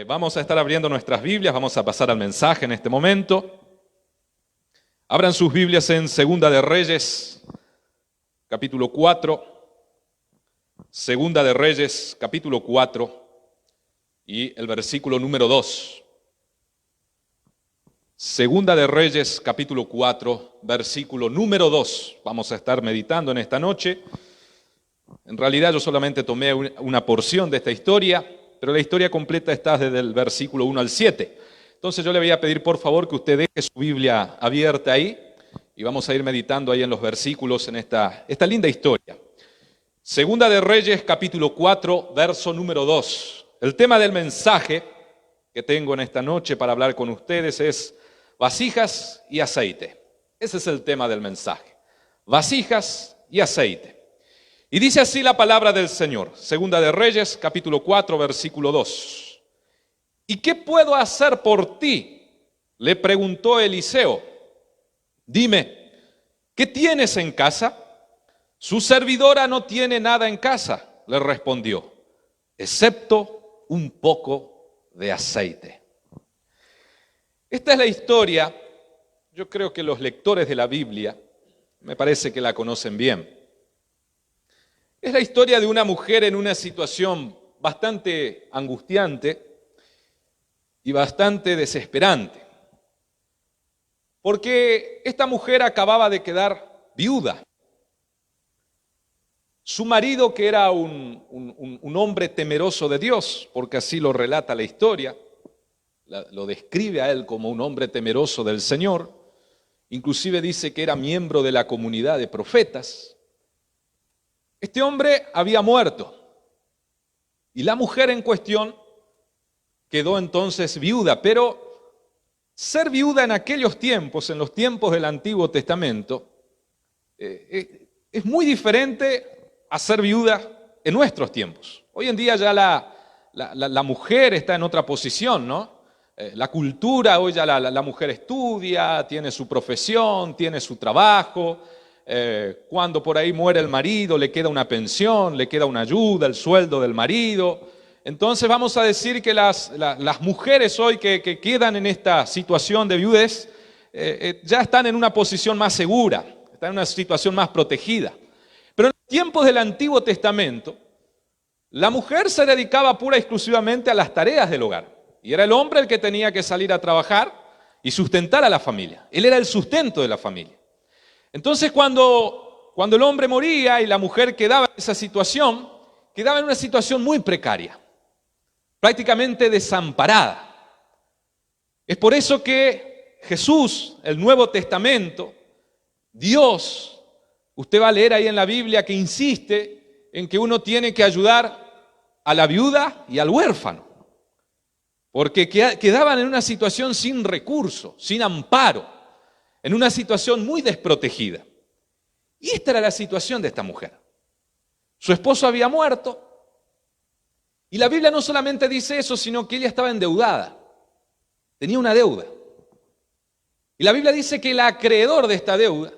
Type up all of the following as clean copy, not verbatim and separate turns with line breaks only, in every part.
Vamos a estar abriendo nuestras Biblias, vamos a pasar al mensaje en este momento. Abran sus Biblias en Segunda de Reyes, capítulo 4. Segunda de Reyes, capítulo 4 y el versículo número 2. Segunda de Reyes, capítulo 4, versículo número 2. Vamos a estar meditando en esta noche. En realidad yo solamente tomé una porción de esta historia, pero la historia completa está desde el versículo 1 al 7. Entonces yo le voy a pedir por favor que usted deje su Biblia abierta ahí y vamos a ir meditando ahí en los versículos en esta linda historia. Segunda de Reyes, capítulo 4, verso número 2. El tema del mensaje que tengo en esta noche para hablar con ustedes es vasijas y aceite. Ese es el tema del mensaje. Vasijas y aceite. Y dice así la palabra del Señor. Segunda de Reyes, capítulo 4, versículo 2. ¿Y qué puedo hacer por ti?, le preguntó Eliseo. Dime, ¿qué tienes en casa? Su servidora no tiene nada en casa, le respondió, excepto un poco de aceite. Esta es la historia, yo creo que los lectores de la Biblia, me parece que la conocen bien. Es la historia de una mujer en una situación bastante angustiante y bastante desesperante. Porque esta mujer acababa de quedar viuda. Su marido, que era un hombre temeroso de Dios, porque así lo relata la historia, lo describe a él como un hombre temeroso del Señor, inclusive dice que era miembro de la comunidad de profetas. Este hombre había muerto y la mujer en cuestión quedó entonces viuda, pero ser viuda en aquellos tiempos, en los tiempos del Antiguo Testamento, es muy diferente a ser viuda en nuestros tiempos. Hoy en día ya la mujer está en otra posición, ¿no? La cultura, hoy ya la mujer estudia, tiene su profesión, tiene su trabajo. Cuando por ahí muere el marido, le queda una pensión, le queda una ayuda, el sueldo del marido. Entonces vamos a decir que las mujeres hoy que quedan en esta situación de viudez ya están en una posición más segura, están en una situación más protegida. Pero en los tiempos del Antiguo Testamento, la mujer se dedicaba pura y exclusivamente a las tareas del hogar. Y era el hombre el que tenía que salir a trabajar y sustentar a la familia. Él era el sustento de la familia. Entonces cuando el hombre moría y la mujer quedaba en esa situación, quedaba en una situación muy precaria, prácticamente desamparada. Es por eso que Jesús, el Nuevo Testamento, Dios, usted va a leer ahí en la Biblia que insiste en que uno tiene que ayudar a la viuda y al huérfano, porque quedaban en una situación sin recurso, sin amparo, en una situación muy desprotegida. Y esta era la situación de esta mujer. Su esposo había muerto, y la Biblia no solamente dice eso, sino que ella estaba endeudada, tenía una deuda. Y la Biblia dice que el acreedor de esta deuda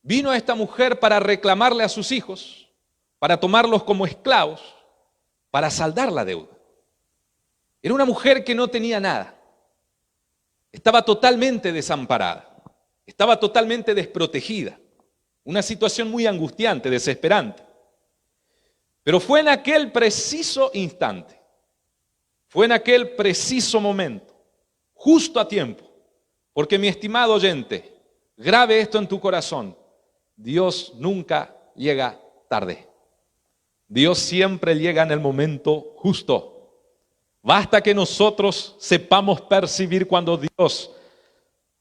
vino a esta mujer para reclamarle a sus hijos, para tomarlos como esclavos, para saldar la deuda. Era una mujer que no tenía nada, estaba totalmente desamparada. Estaba totalmente desprotegida, una situación muy angustiante, desesperante. Pero fue en aquel preciso instante, fue en aquel preciso momento, justo a tiempo, porque mi estimado oyente, grabe esto en tu corazón, Dios nunca llega tarde. Dios siempre llega en el momento justo. Basta que nosotros sepamos percibir cuando Dios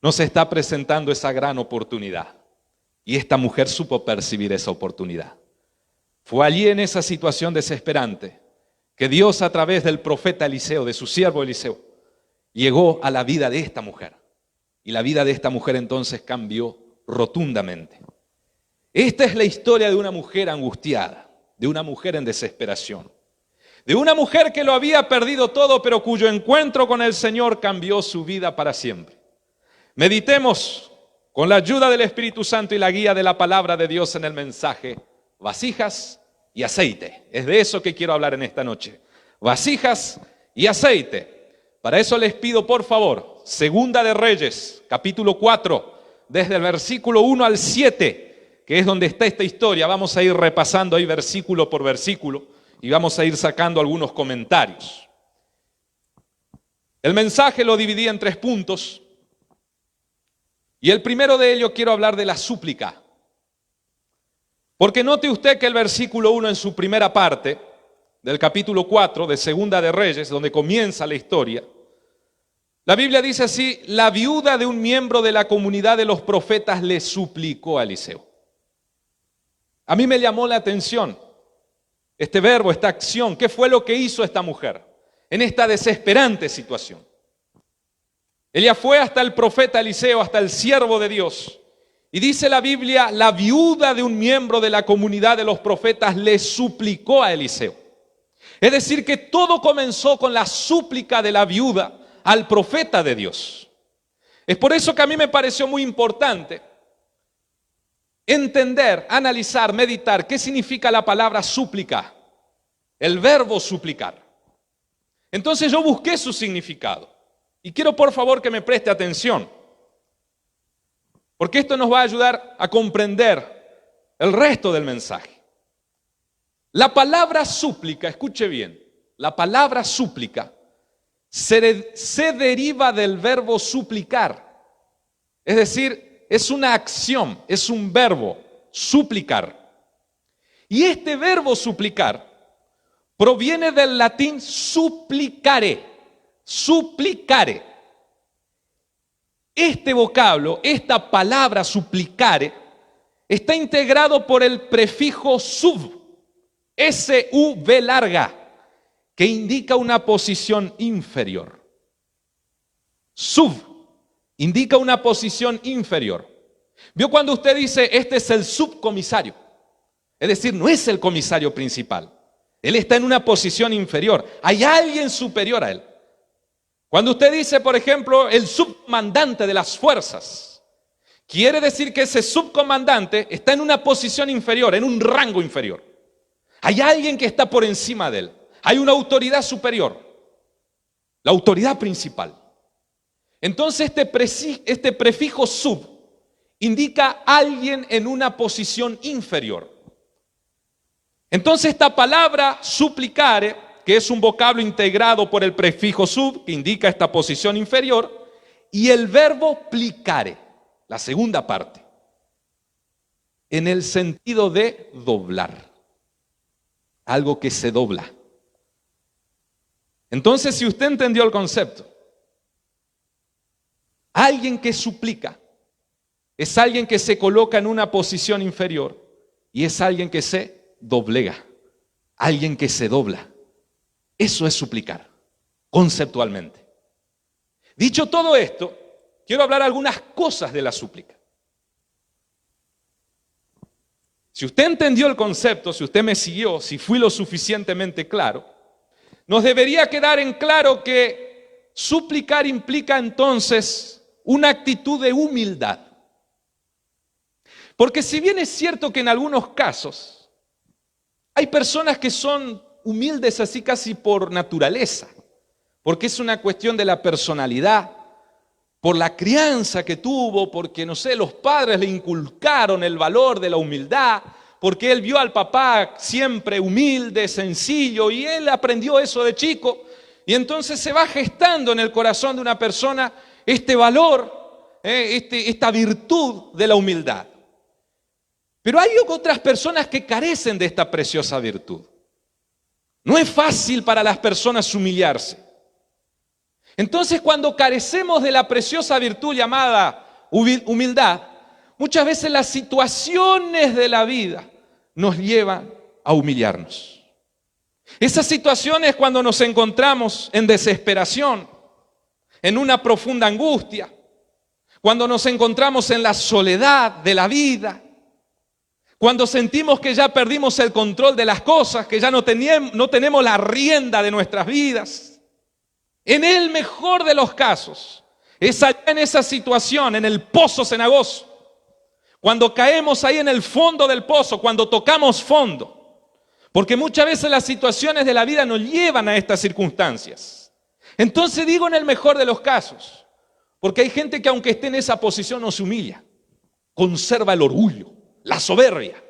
nos está presentando esa gran oportunidad. Y esta mujer supo percibir esa oportunidad. Fue allí en esa situación desesperante que Dios a través del profeta Eliseo, de su siervo Eliseo, llegó a la vida de esta mujer. Y la vida de esta mujer entonces cambió rotundamente. Esta es la historia de una mujer angustiada, de una mujer en desesperación. De una mujer que lo había perdido todo, pero cuyo encuentro con el Señor cambió su vida para siempre. Meditemos con la ayuda del Espíritu Santo y la guía de la palabra de Dios en el mensaje vasijas y aceite. Es de eso que quiero hablar en esta noche. Vasijas y aceite. Para eso les pido, por favor, Segunda de Reyes, capítulo 4, desde el versículo 1 al 7, que es donde está esta historia. Vamos a ir repasando ahí versículo por versículo y vamos a ir sacando algunos comentarios. El mensaje lo dividí en 3 puntos y el primero de ellos quiero hablar de la súplica. Porque note usted que el versículo 1 en su primera parte del capítulo 4 de Segunda de Reyes, donde comienza la historia, la Biblia dice así: la viuda de un miembro de la comunidad de los profetas le suplicó a Eliseo. A mí me llamó la atención este verbo, esta acción. ¿Qué fue lo que hizo esta mujer en esta desesperante situación? Ella fue hasta el profeta Eliseo, hasta el siervo de Dios, y dice la Biblia, la viuda de un miembro de la comunidad de los profetas le suplicó a Eliseo. Es decir, que todo comenzó con la súplica de la viuda al profeta de Dios. Es por eso que a mí me pareció muy importante entender, analizar, meditar qué significa la palabra súplica, el verbo suplicar. Entonces yo busqué su significado y quiero por favor que me preste atención, porque esto nos va a ayudar a comprender el resto del mensaje. La palabra súplica, escuche bien, la palabra súplica se deriva del verbo suplicar. Es decir, es una acción, es un verbo, suplicar. Y este verbo suplicar proviene del latín supplicare, supplicare. Este vocablo, esta palabra supplicare, está integrado por el prefijo sub, S-U-V larga, que indica una posición inferior. Sub indica una posición inferior. ¿Vio cuando usted dice, este es el subcomisario? Es decir, no es el comisario principal. Él está en una posición inferior. Hay alguien superior a él. Cuando usted dice, por ejemplo, el subcomandante de las fuerzas, quiere decir que ese subcomandante está en una posición inferior, en un rango inferior. Hay alguien que está por encima de él. Hay una autoridad superior, la autoridad principal. Entonces este prefijo sub indica alguien en una posición inferior. Entonces esta palabra supplicare, que es un vocablo integrado por el prefijo sub, que indica esta posición inferior, y el verbo plicare, la segunda parte, en el sentido de doblar, algo que se dobla. Entonces, si usted entendió el concepto, alguien que suplica es alguien que se coloca en una posición inferior y es alguien que se doblega, alguien que se dobla. Eso es suplicar, conceptualmente. Dicho todo esto, quiero hablar algunas cosas de la súplica. Si usted entendió el concepto, si usted me siguió, si fui lo suficientemente claro, nos debería quedar en claro que suplicar implica entonces una actitud de humildad. Porque si bien es cierto que en algunos casos hay personas que son humildes así casi por naturaleza, porque es una cuestión de la personalidad, por la crianza que tuvo, porque no sé, los padres le inculcaron el valor de la humildad, porque él vio al papá siempre humilde, sencillo, y él aprendió eso de chico, y entonces se va gestando en el corazón de una persona este valor, esta virtud de la humildad. Pero hay otras personas que carecen de esta preciosa virtud. No es fácil para las personas humillarse. Entonces, cuando carecemos de la preciosa virtud llamada humildad, muchas veces las situaciones de la vida nos llevan a humillarnos. Esas situaciones cuando nos encontramos en desesperación, en una profunda angustia, cuando nos encontramos en la soledad de la vida, cuando sentimos que ya perdimos el control de las cosas, que ya no tenemos la rienda de nuestras vidas. En el mejor de los casos, es allá en esa situación, en el pozo cenagoso, cuando caemos ahí en el fondo del pozo, cuando tocamos fondo, porque muchas veces las situaciones de la vida nos llevan a estas circunstancias. Entonces digo en el mejor de los casos, porque hay gente que aunque esté en esa posición no se humilla, conserva el orgullo, la soberbia.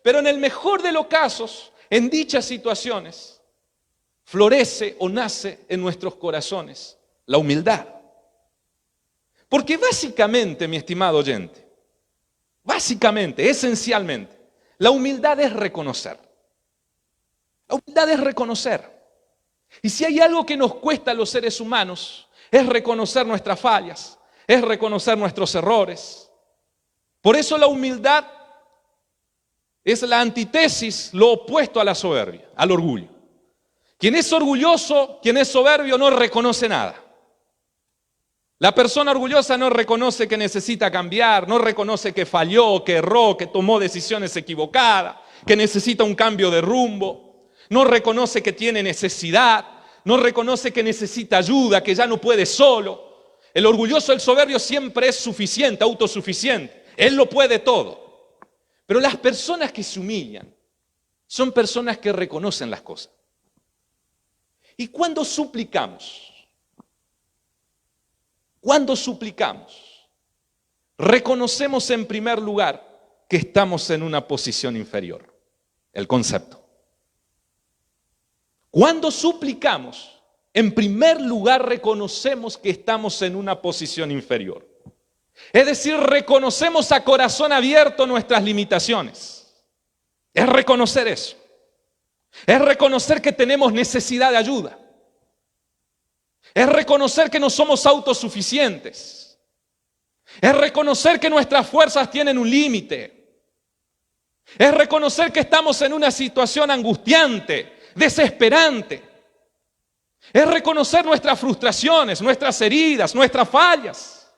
Pero en el mejor de los casos, en dichas situaciones, florece o nace en nuestros corazones la humildad. Porque básicamente, mi estimado oyente, básicamente, esencialmente, la humildad es reconocer. La humildad es reconocer. Y si hay algo que nos cuesta a los seres humanos, es reconocer nuestras fallas, es reconocer nuestros errores. Por eso la humildad es la antítesis, lo opuesto a la soberbia, al orgullo. Quien es orgulloso, quien es soberbio, no reconoce nada. La persona orgullosa no reconoce que necesita cambiar, no reconoce que falló, que erró, que tomó decisiones equivocadas, que necesita un cambio de rumbo. No reconoce que tiene necesidad, no reconoce que necesita ayuda, que ya no puede solo. El orgulloso, el soberbio siempre es suficiente, autosuficiente. Él lo puede todo. Pero las personas que se humillan son personas que reconocen las cosas. Y cuando suplicamos, reconocemos en primer lugar que estamos en una posición inferior. El concepto. Cuando suplicamos, en primer lugar reconocemos que estamos en una posición inferior. Es decir, reconocemos a corazón abierto nuestras limitaciones. Es reconocer eso. Es reconocer que tenemos necesidad de ayuda. Es reconocer que no somos autosuficientes. Es reconocer que nuestras fuerzas tienen un límite. Es reconocer que estamos en una situación angustiante, desesperante. Es reconocer nuestras frustraciones, nuestras heridas, nuestras fallas.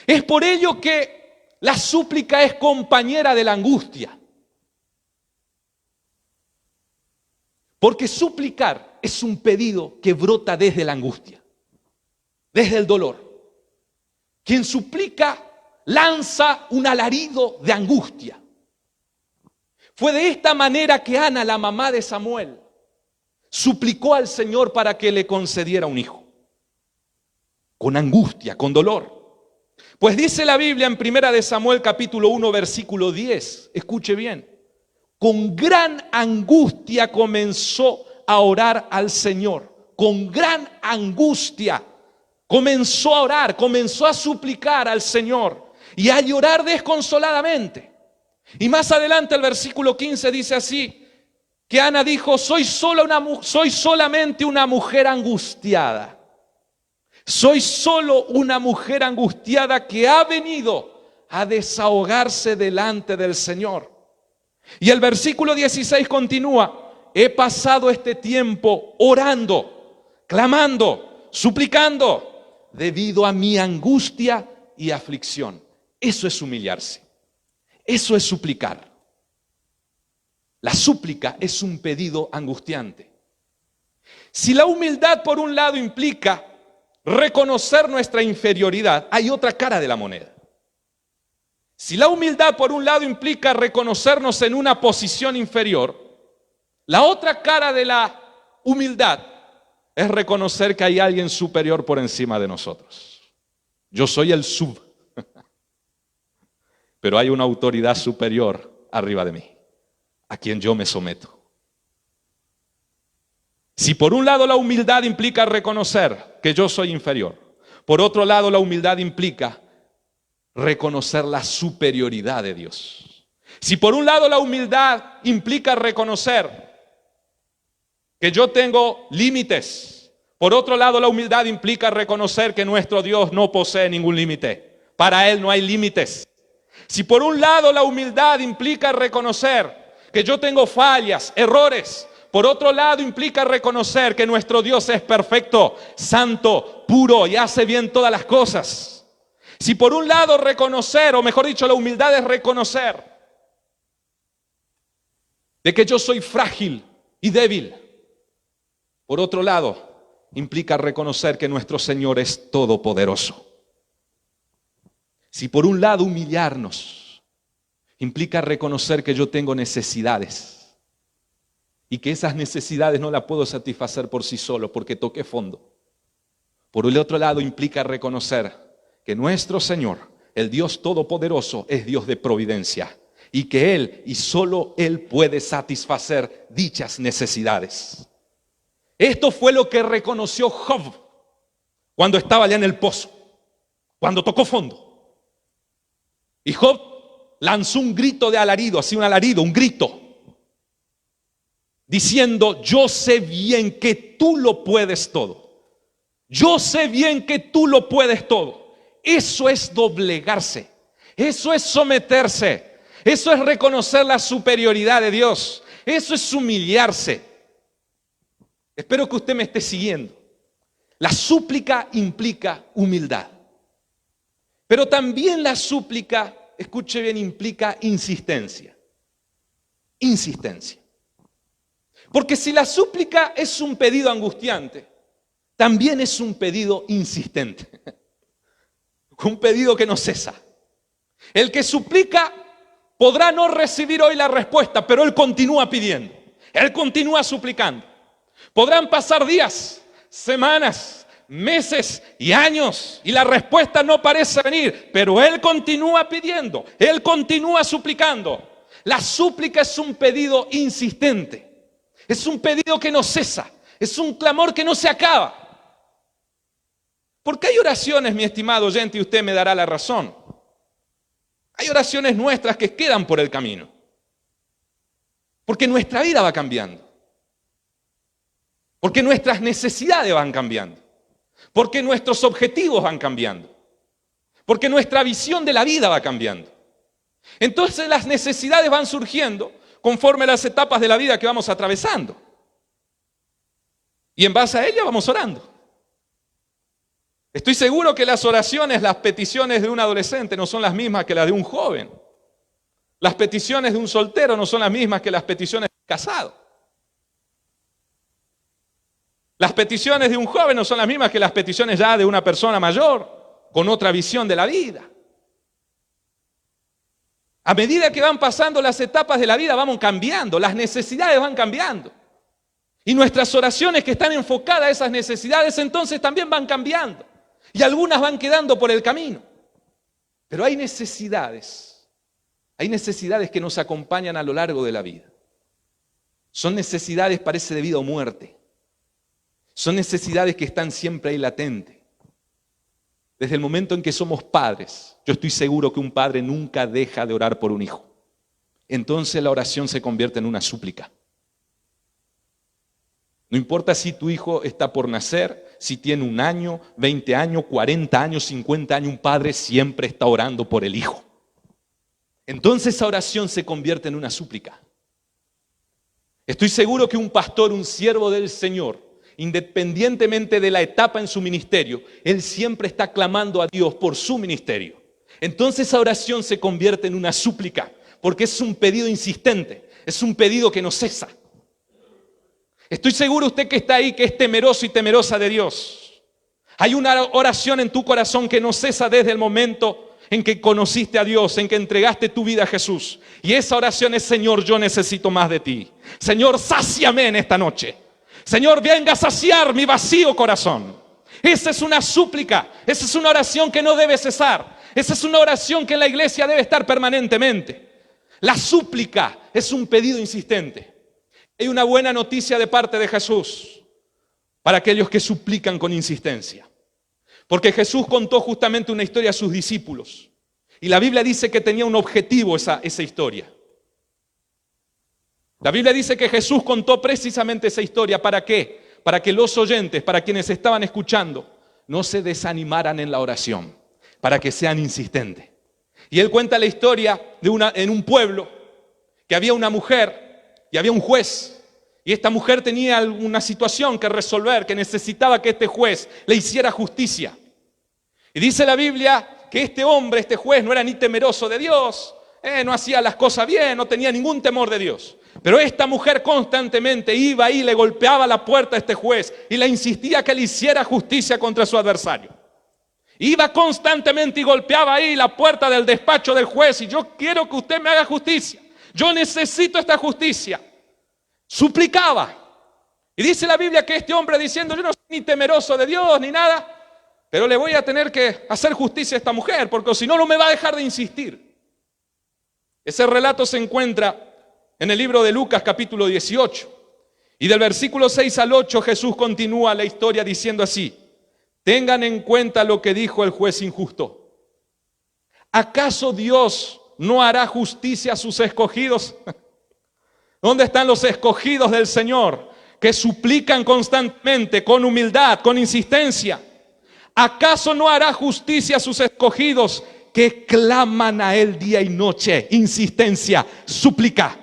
Es por ello que la súplica es compañera de la angustia. Porque suplicar es un pedido que brota desde la angustia, desde el dolor. Quien suplica lanza un alarido de angustia. Fue de esta manera que Ana, la mamá de Samuel, suplicó al Señor para que le concediera un hijo. Con angustia, con dolor. Pues dice la Biblia en 1 Samuel capítulo 1 versículo 10, escuche bien, con gran angustia comenzó a orar al Señor, con gran angustia comenzó a orar, comenzó a suplicar al Señor y a llorar desconsoladamente. Y más adelante el versículo 15 dice así, que Ana dijo, soy solamente una mujer angustiada. Soy solo una mujer angustiada que ha venido a desahogarse delante del Señor. Y el versículo 16 continúa, he pasado este tiempo orando, clamando, suplicando, debido a mi angustia y aflicción. Eso es humillarse. Eso es suplicar. La súplica es un pedido angustiante. Si la humildad por un lado implica reconocer nuestra inferioridad, hay otra cara de la moneda. Si la humildad por un lado implica reconocernos en una posición inferior, la otra cara de la humildad es reconocer que hay alguien superior por encima de nosotros. Yo soy el sub, pero hay una autoridad superior arriba de mí, a quien yo me someto. Si por un lado la humildad implica reconocer que yo soy inferior, por otro lado la humildad implica reconocer la superioridad de Dios. Si por un lado la humildad implica reconocer que yo tengo límites, por otro lado la humildad implica reconocer que nuestro Dios no posee ningún límite. Para Él no hay límites. Si por un lado la humildad implica reconocer que yo tengo fallas, errores, por otro lado implica reconocer que nuestro Dios es perfecto, santo, puro y hace bien todas las cosas. Si por un lado reconocer, o mejor dicho, la humildad es reconocer de que yo soy frágil y débil, por otro lado implica reconocer que nuestro Señor es todopoderoso. Si por un lado humillarnos implica reconocer que yo tengo necesidades, y que esas necesidades no las puedo satisfacer por sí solo, porque toqué fondo. Por el otro lado, implica reconocer que nuestro Señor, el Dios Todopoderoso, es Dios de providencia y que Él y solo Él puede satisfacer dichas necesidades. Esto fue lo que reconoció Job cuando estaba allá en el pozo, cuando tocó fondo. Y Job lanzó un grito de alarido, así un alarido, un grito, diciendo: yo sé bien que tú lo puedes todo. Yo sé bien que tú lo puedes todo. Eso es doblegarse, eso es someterse, eso es reconocer la superioridad de Dios, eso es humillarse. Espero que usted me esté siguiendo. La súplica implica humildad, pero también la súplica, escuche bien, implica insistencia. Insistencia. Porque si la súplica es un pedido angustiante, también es un pedido insistente. Un pedido que no cesa. El que suplica podrá no recibir hoy la respuesta, pero él continúa pidiendo. Él continúa suplicando. Podrán pasar días, semanas, meses y años y la respuesta no parece venir, pero él continúa pidiendo, él continúa suplicando. La súplica es un pedido insistente, es un pedido que no cesa, es un clamor que no se acaba. Porque hay oraciones, mi estimado oyente, y usted me dará la razón. Hay oraciones nuestras que quedan por el camino. Porque nuestra vida va cambiando. Porque nuestras necesidades van cambiando. Porque nuestros objetivos van cambiando. Porque nuestra visión de la vida va cambiando. Entonces las necesidades van surgiendo conforme a las etapas de la vida que vamos atravesando. Y en base a ellas vamos orando. Estoy seguro que las oraciones, las peticiones de un adolescente no son las mismas que las de un joven. Las peticiones de un soltero no son las mismas que las peticiones de un casado. Las peticiones de un joven no son las mismas que las peticiones ya de una persona mayor, con otra visión de la vida. A medida que van pasando las etapas de la vida, vamos cambiando, las necesidades van cambiando. Y nuestras oraciones que están enfocadas a esas necesidades, entonces también van cambiando. Y algunas van quedando por el camino. Pero hay necesidades que nos acompañan a lo largo de la vida. Son necesidades, parece, de vida o muerte. Son necesidades que están siempre ahí latentes. Desde el momento en que somos padres, yo estoy seguro que un padre nunca deja de orar por un hijo. Entonces la oración se convierte en una súplica. No importa si tu hijo está por nacer, si tiene 1 año, 20 años, 40 años, 50 años, un padre siempre está orando por el hijo. Entonces esa oración se convierte en una súplica. Estoy seguro que un pastor, un siervo del Señor, independientemente de la etapa en su ministerio, él siempre está clamando a Dios por su ministerio. Entonces esa oración se convierte en una súplica, porque es un pedido insistente, es un pedido que no cesa. Estoy seguro usted que está ahí, que es temeroso y temerosa de Dios. Hay una oración en tu corazón que no cesa desde el momento en que conociste a Dios, en que entregaste tu vida a Jesús. Y esa oración es: Señor, yo necesito más de ti. Señor, sáciame en esta noche. Señor, venga a saciar mi vacío corazón. Esa es una súplica, esa es una oración que no debe cesar. Esa es una oración que en la iglesia debe estar permanentemente. La súplica es un pedido insistente. Hay una buena noticia de parte de Jesús para aquellos que suplican con insistencia. Porque Jesús contó justamente una historia a sus discípulos. Y la Biblia dice que tenía un objetivo esa historia. La Biblia dice que Jesús contó precisamente esa historia. ¿Para qué? Para que los oyentes, para quienes estaban escuchando, no se desanimaran en la oración, para que sean insistentes. Y él cuenta la historia en un pueblo que había una mujer y había un juez. Y esta mujer tenía alguna situación que resolver, que necesitaba que este juez le hiciera justicia. Y dice la Biblia que este hombre, este juez, no era ni temeroso de Dios, no hacía las cosas bien, no tenía ningún temor de Dios. Pero esta mujer constantemente iba ahí, le golpeaba la puerta a este juez y le insistía que le hiciera justicia contra su adversario. Iba constantemente y golpeaba ahí la puerta del despacho del juez: y yo quiero que usted me haga justicia. Yo necesito esta justicia. suplicaba. Y dice la Biblia que este hombre diciendo, yo no soy ni temeroso de Dios ni nada, pero le voy a tener que hacer justicia a esta mujer, porque si no, no me va a dejar de insistir. Ese relato se encuentra en el libro de Lucas capítulo 18. Y del versículo 6 al 8 Jesús continúa la historia diciendo así: tengan en cuenta lo que dijo el juez injusto. ¿Acaso Dios no hará justicia a sus escogidos? ¿Dónde están los escogidos del Señor que suplican constantemente, con humildad, con insistencia? ¿Acaso no hará justicia a sus escogidos que claman a Él día y noche? Insistencia, súplica.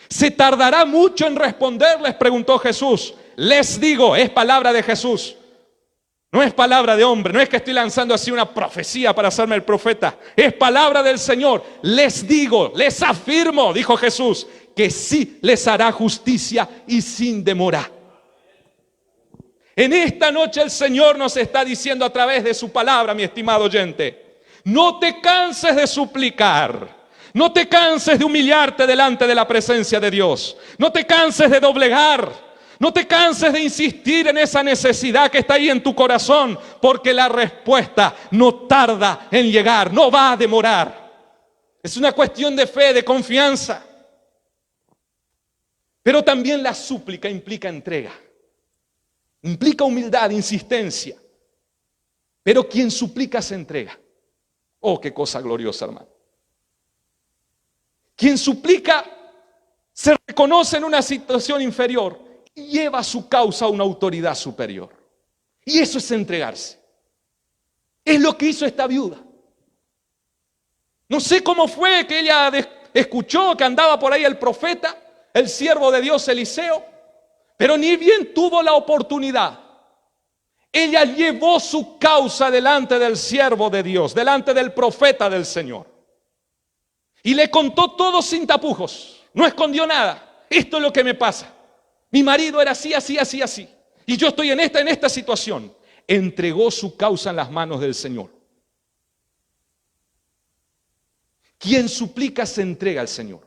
¿Se tardará mucho en responderles?, preguntó Jesús. Les digo, es palabra de Jesús. No es palabra de hombre, no es que estoy lanzando así una profecía para hacerme el profeta. Es palabra del Señor. Les digo, les afirmo, dijo Jesús, que sí les hará justicia y sin demora. En esta noche el Señor nos está diciendo a través de su palabra, mi estimado oyente, no te canses de suplicar. No te canses de humillarte delante de la presencia de Dios. No te canses de doblegar. No te canses de insistir en esa necesidad que está ahí en tu corazón, porque la respuesta no tarda en llegar, no va a demorar. Es una cuestión de fe, de confianza. Pero también la súplica implica entrega. Implica humildad, insistencia. Pero quien suplica se entrega. Oh, qué cosa gloriosa, hermano. Quien suplica se reconoce en una situación inferior y lleva su causa a una autoridad superior. Y eso es entregarse. Es lo que hizo esta viuda. No sé cómo fue que ella escuchó que andaba por ahí el profeta, el siervo de Dios Eliseo, pero ni bien tuvo la oportunidad. Ella llevó su causa delante del siervo de Dios, delante del profeta del Señor. Y le contó todo sin tapujos, no escondió nada. Esto es lo que me pasa. Mi marido era así, así, así, así. Y yo estoy en esta situación. Entregó su causa en las manos del Señor. Quien suplica se entrega al Señor.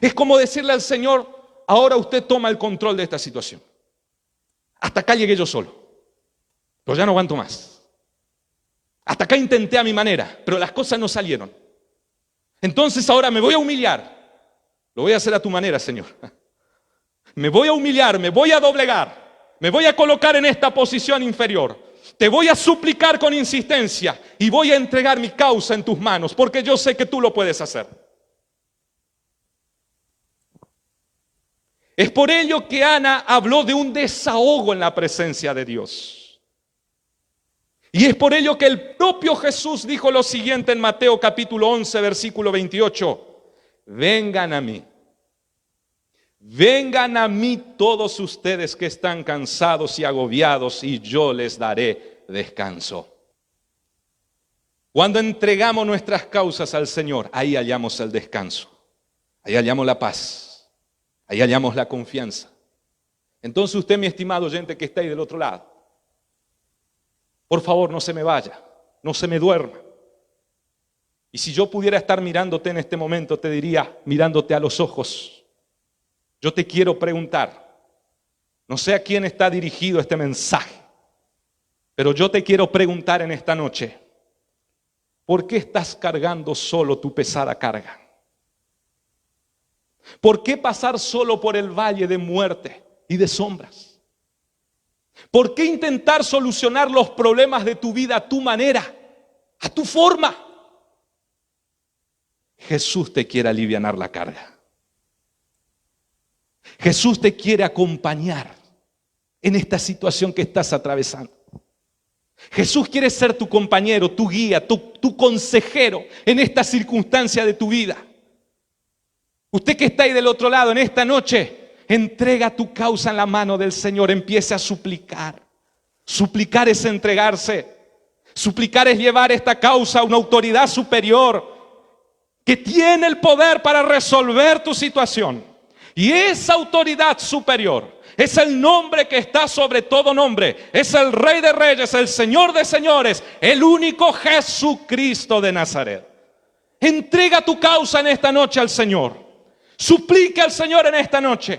Es como decirle al Señor, ahora usted toma el control de esta situación. Hasta acá llegué yo solo, pero ya no aguanto más. Hasta acá intenté a mi manera, pero las cosas no salieron. Entonces ahora me voy a humillar. Lo voy a hacer a tu manera, Señor. Me voy a humillar, me voy a doblegar, me voy a colocar en esta posición inferior. Te voy a suplicar con insistencia y voy a entregar mi causa en tus manos, porque yo sé que tú lo puedes hacer. Es por ello que Ana habló de un desahogo en la presencia de Dios. Y es por ello que el propio Jesús dijo lo siguiente en Mateo capítulo 11, versículo 28. Vengan a mí todos ustedes que están cansados y agobiados, y yo les daré descanso. Cuando entregamos nuestras causas al Señor, ahí hallamos el descanso, ahí hallamos la paz, ahí hallamos la confianza. Entonces usted, mi estimado oyente que está ahí del otro lado, por favor, no se me vaya, no se me duerma. Y si yo pudiera estar mirándote en este momento, te diría, mirándote a los ojos, yo te quiero preguntar, no sé a quién está dirigido este mensaje, pero yo te quiero preguntar en esta noche, ¿por qué estás cargando solo tu pesada carga? ¿Por qué pasar solo por el valle de muerte y de sombras? ¿Por qué intentar solucionar los problemas de tu vida a tu manera, a tu forma? Jesús te quiere alivianar la carga. Jesús te quiere acompañar en esta situación que estás atravesando. Jesús quiere ser tu compañero, tu guía, tu consejero en esta circunstancia de tu vida. Usted que está ahí del otro lado en esta noche, entrega tu causa en la mano del Señor, empiece a suplicar. Suplicar es entregarse. Suplicar es llevar esta causa a una autoridad superior que tiene el poder para resolver tu situación. Y esa autoridad superior es el nombre que está sobre todo nombre. Es el Rey de Reyes, el Señor de Señores, el único Jesucristo de Nazaret. Entrega tu causa en esta noche al Señor. Suplica al Señor en esta noche.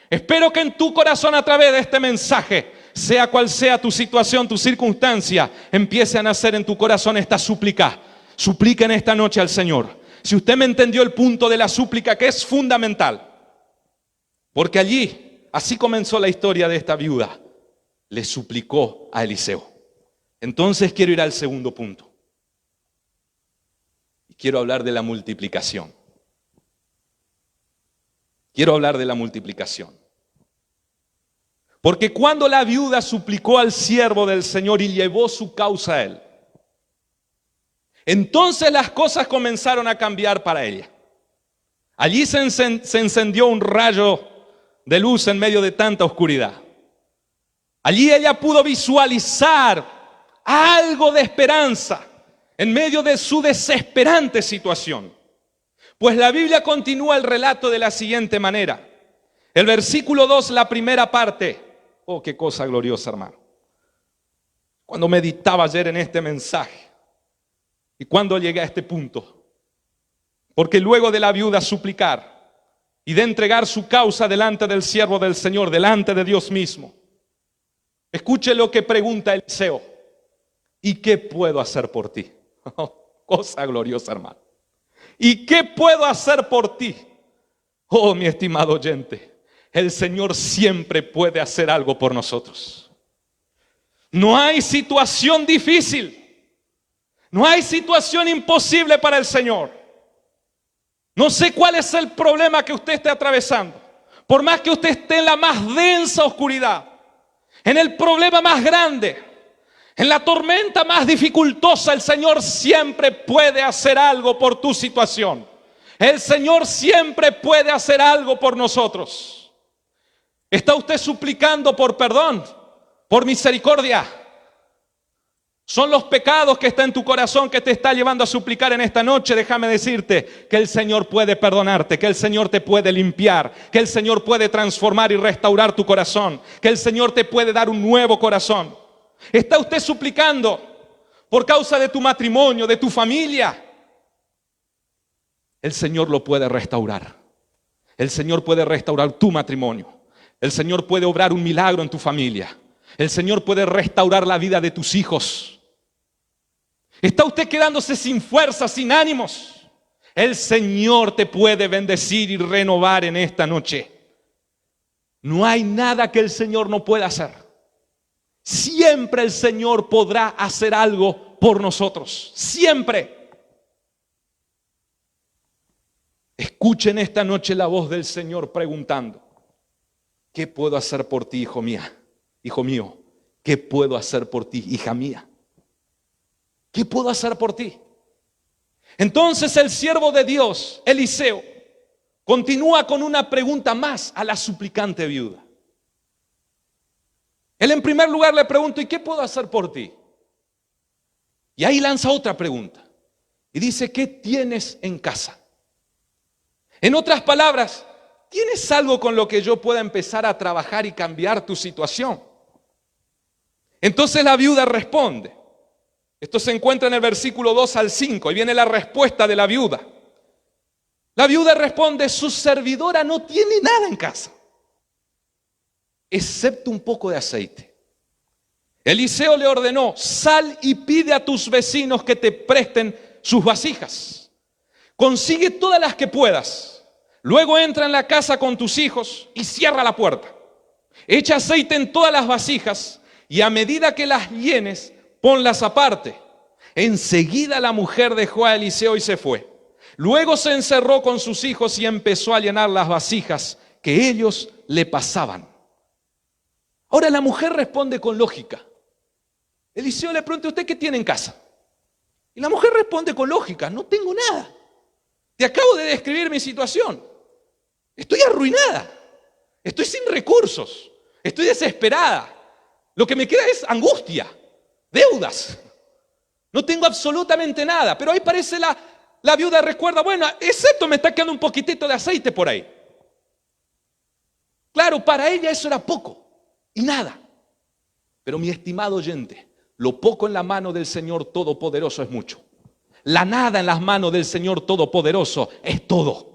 Espero que en tu corazón, a través de este mensaje, sea cual sea tu situación, tu circunstancia, empiece a nacer en tu corazón esta súplica. Suplica en esta noche al Señor. Si usted me entendió el punto de la súplica, que es fundamental, porque allí, así comenzó la historia de esta viuda, le suplicó a Eliseo. Entonces quiero ir al segundo punto. Y quiero hablar de la multiplicación. Quiero hablar de la multiplicación. Porque cuando la viuda suplicó al siervo del Señor y llevó su causa a él, entonces las cosas comenzaron a cambiar para ella. Allí se encendió un rayo de luz en medio de tanta oscuridad. Allí ella pudo visualizar algo de esperanza en medio de su desesperante situación. Pues la Biblia continúa el relato de la siguiente manera. El versículo 2, la primera parte. Oh, qué cosa gloriosa, hermano. Cuando meditaba ayer en este mensaje y cuando llegué a este punto, porque luego de la viuda suplicar y de entregar su causa delante del siervo del Señor, delante de Dios mismo, escuche lo que pregunta Eliseo. ¿Y qué puedo hacer por ti? Oh, cosa gloriosa, hermano. ¿Y qué puedo hacer por ti? Oh, mi estimado oyente, el Señor siempre puede hacer algo por nosotros. No hay situación difícil, no hay situación imposible para el Señor. No sé cuál es el problema que usted esté atravesando. Por más que usted esté en la más densa oscuridad, en el problema más grande, en la tormenta más dificultosa, el Señor siempre puede hacer algo por tu situación. El Señor siempre puede hacer algo por nosotros. ¿Está usted suplicando por perdón, por misericordia? Son los pecados que están en tu corazón que te está llevando a suplicar en esta noche. Déjame decirte que el Señor puede perdonarte, que el Señor te puede limpiar, que el Señor puede transformar y restaurar tu corazón, que el Señor te puede dar un nuevo corazón. ¿Está usted suplicando por causa de tu matrimonio, de tu familia? El Señor lo puede restaurar. El Señor puede restaurar tu matrimonio. El Señor puede obrar un milagro en tu familia. El Señor puede restaurar la vida de tus hijos. ¿Está usted quedándose sin fuerza, sin ánimos? El Señor te puede bendecir y renovar en esta noche. No hay nada que el Señor no pueda hacer. Siempre el Señor podrá hacer algo por nosotros. Siempre. Escuchen esta noche la voz del Señor preguntando: ¿qué puedo hacer por ti, hijo mío? Hijo mío, ¿qué puedo hacer por ti, hija mía? ¿Qué puedo hacer por ti? Entonces el siervo de Dios, Eliseo, continúa con una pregunta más a la suplicante viuda. Él en primer lugar le pregunta: ¿y qué puedo hacer por ti? Y ahí lanza otra pregunta. Y dice: ¿qué tienes en casa? En otras palabras, ¿tienes algo con lo que yo pueda empezar a trabajar y cambiar tu situación? Entonces la viuda responde. Esto se encuentra en el versículo 2 al 5 y viene la respuesta de la viuda. La viuda responde: su servidora no tiene nada en casa, excepto un poco de aceite. Eliseo le ordenó: sal y pide a tus vecinos que te presten sus vasijas. Consigue todas las que puedas. Luego entra en la casa con tus hijos y cierra la puerta. Echa aceite en todas las vasijas y a medida que las llenes, ponlas aparte. Enseguida la mujer dejó a Eliseo y se fue. Luego se encerró con sus hijos y empezó a llenar las vasijas que ellos le pasaban. Ahora la mujer responde con lógica. Eliseo le pregunta: ¿usted qué tiene en casa? Y la mujer responde con lógica: no tengo nada. Te acabo de describir mi situación. Estoy arruinada. Estoy sin recursos. Estoy desesperada. Lo que me queda es angustia, deudas. No tengo absolutamente nada. Pero ahí parece la viuda recuerda: bueno, excepto me está quedando un poquitito de aceite por ahí. Claro, para ella eso era poco y nada. Pero mi estimado oyente, lo poco en la mano del Señor Todopoderoso es mucho. La nada en las manos del Señor Todopoderoso es todo.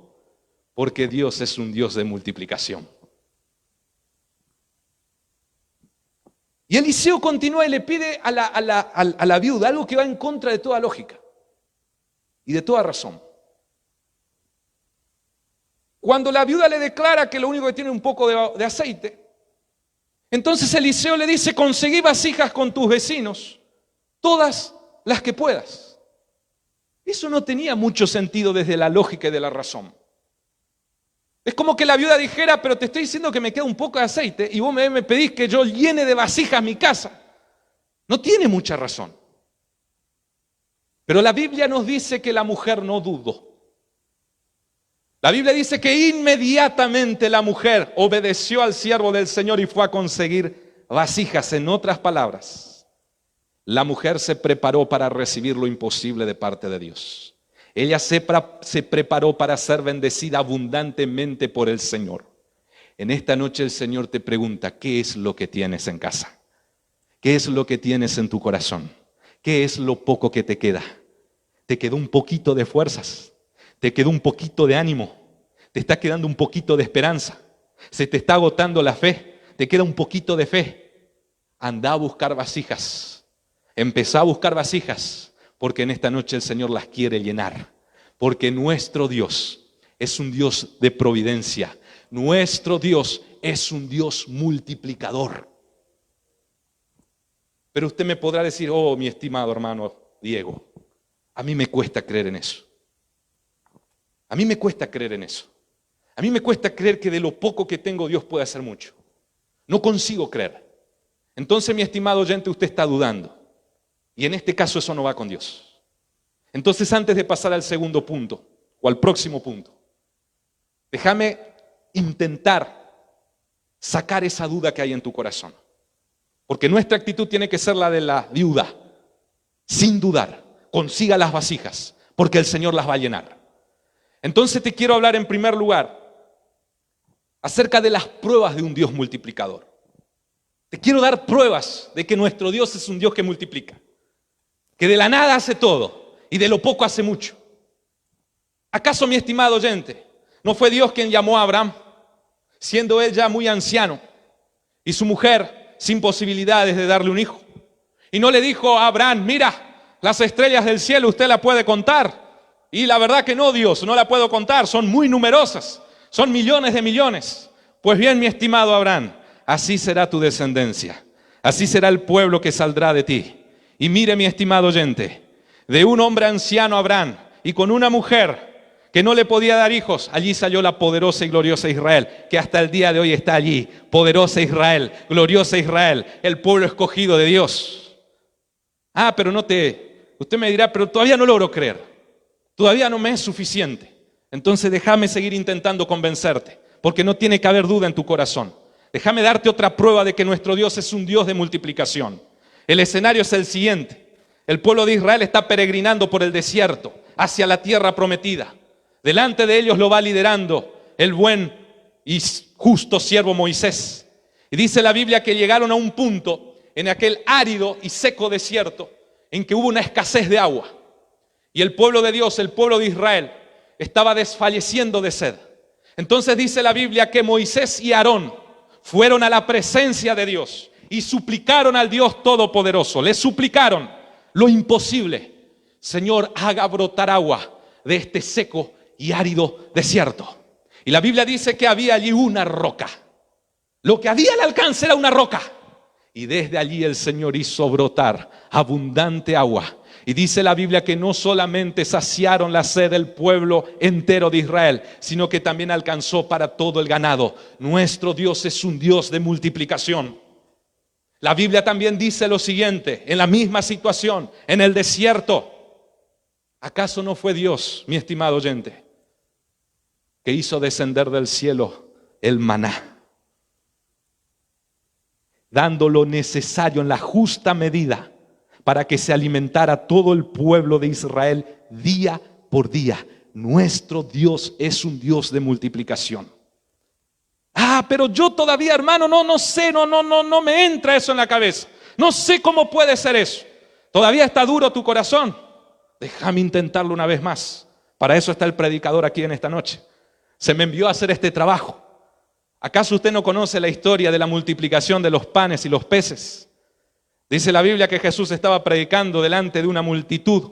Porque Dios es un Dios de multiplicación. Y Eliseo continúa y le pide a la viuda algo que va en contra de toda lógica y de toda razón. Cuando la viuda le declara que lo único que tiene es un poco de aceite, entonces Eliseo le dice: conseguí vasijas con tus vecinos, todas las que puedas. Eso no tenía mucho sentido desde la lógica y de la razón. Es como que la viuda dijera: pero te estoy diciendo que me queda un poco de aceite y vos me pedís que yo llene de vasijas mi casa. No tiene mucha razón. Pero la Biblia nos dice que la mujer no dudó. La Biblia dice que inmediatamente la mujer obedeció al siervo del Señor y fue a conseguir vasijas. En otras palabras, la mujer se preparó para recibir lo imposible de parte de Dios. Ella se preparó para ser bendecida abundantemente por el Señor. En esta noche el Señor te pregunta: ¿qué es lo que tienes en casa? ¿Qué es lo que tienes en tu corazón? ¿Qué es lo poco que te queda? ¿Te quedó un poquito de fuerzas? ¿Te quedó un poquito de ánimo? ¿Te está quedando un poquito de esperanza? ¿Se te está agotando la fe? ¿Te queda un poquito de fe? Anda a buscar vasijas. Empezá a buscar vasijas, porque en esta noche el Señor las quiere llenar. Porque nuestro Dios es un Dios de providencia. Nuestro Dios es un Dios multiplicador. Pero usted me podrá decir: oh, mi estimado hermano Diego, a mí me cuesta creer en eso. A mí me cuesta creer en eso. A mí me cuesta creer que de lo poco que tengo Dios puede hacer mucho. No consigo creer. Entonces, mi estimado oyente, usted está dudando. Y en este caso eso no va con Dios. Entonces, antes de pasar al segundo punto o al próximo punto, déjame intentar sacar esa duda que hay en tu corazón. Porque nuestra actitud tiene que ser la de la viuda. Sin dudar, consiga las vasijas, porque el Señor las va a llenar. Entonces te quiero hablar en primer lugar acerca de las pruebas de un Dios multiplicador. Te quiero dar pruebas de que nuestro Dios es un Dios que multiplica, que de la nada hace todo y de lo poco hace mucho. ¿Acaso, mi estimado oyente, no fue Dios quien llamó a Abraham, siendo él ya muy anciano y su mujer sin posibilidades de darle un hijo? Y no le dijo a Abraham: mira, las estrellas del cielo usted la puede contar. Y la verdad que no, Dios, no la puedo contar, son muy numerosas, son millones de millones. Pues bien, mi estimado Abraham, así será tu descendencia, así será el pueblo que saldrá de ti. Y mire, mi estimado oyente, de un hombre anciano Abraham y con una mujer que no le podía dar hijos, allí salió la poderosa y gloriosa Israel, que hasta el día de hoy está allí. Poderosa Israel, gloriosa Israel, el pueblo escogido de Dios. Pero usted me dirá: pero todavía no logro creer. Todavía no me es suficiente. Entonces déjame seguir intentando convencerte, porque no tiene que haber duda en tu corazón. Déjame darte otra prueba de que nuestro Dios es un Dios de multiplicación. El escenario es el siguiente. El pueblo de Israel está peregrinando por el desierto hacia la tierra prometida. Delante de ellos lo va liderando el buen y justo siervo Moisés. Y dice la Biblia que llegaron a un punto en aquel árido y seco desierto en que hubo una escasez de agua. Y el pueblo de Dios, el pueblo de Israel, estaba desfalleciendo de sed. Entonces dice la Biblia que Moisés y Aarón fueron a la presencia de Dios y suplicaron al Dios Todopoderoso. Le suplicaron lo imposible: Señor, haga brotar agua de este seco y árido desierto. Y la Biblia dice que había allí una roca. Lo que había al alcance era una roca. Y desde allí el Señor hizo brotar abundante agua. Y dice la Biblia que no solamente saciaron la sed del pueblo entero de Israel, sino que también alcanzó para todo el ganado. Nuestro Dios es un Dios de multiplicación. La Biblia también dice lo siguiente, en la misma situación, en el desierto: ¿acaso no fue Dios, mi estimado oyente, que hizo descender del cielo el maná, dando lo necesario en la justa medida para que se alimentara todo el pueblo de Israel día por día? Nuestro Dios es un Dios de multiplicación. Pero yo todavía, hermano, no sé, no me entra eso en la cabeza. No sé cómo puede ser eso. Todavía está duro tu corazón. Déjame intentarlo una vez más. Para eso está el predicador aquí en esta noche. Se me envió a hacer este trabajo. ¿Acaso usted no conoce la historia de la multiplicación de los panes y los peces? Dice la Biblia que Jesús estaba predicando delante de una multitud.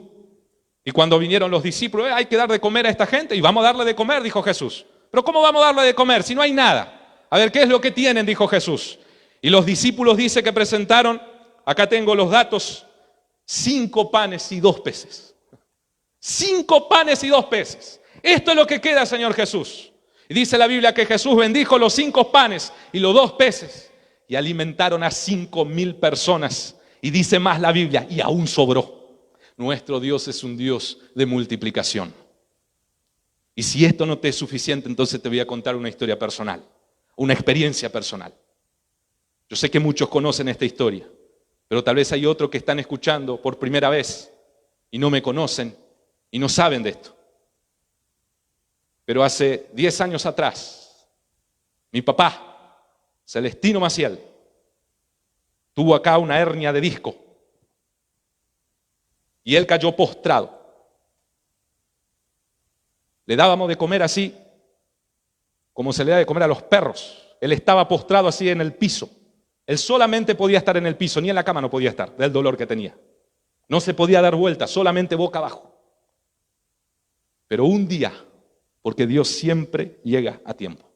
Y cuando vinieron los discípulos, hay que dar de comer a esta gente. Y vamos a darle de comer, dijo Jesús. Pero ¿cómo vamos a darle de comer si no hay nada? A ver, ¿qué es lo que tienen? Dijo Jesús. Y los discípulos dice que presentaron, acá tengo los datos, 5 panes y 2 peces. 5 panes y 2 peces. Esto es lo que queda, Señor Jesús. Y dice la Biblia que Jesús bendijo los 5 panes y los 2 peces. Y alimentaron a 5.000 personas. Y dice más la Biblia, y aún sobró. Nuestro Dios es un Dios de multiplicación. Y si esto no te es suficiente, entonces te voy a contar una historia personal, una experiencia personal. Yo sé que muchos conocen esta historia, pero tal vez hay otros que están escuchando por primera vez y no me conocen y no saben de esto. Pero hace 10 años atrás, mi papá, Celestino Maciel, tuvo acá una hernia de disco. Y él cayó postrado. Le dábamos de comer así, como se le da de comer a los perros. Él estaba postrado así en el piso. Él solamente podía estar en el piso, ni en la cama no podía estar, del dolor que tenía. No se podía dar vuelta, solamente boca abajo. Pero un día, porque Dios siempre llega a tiempo.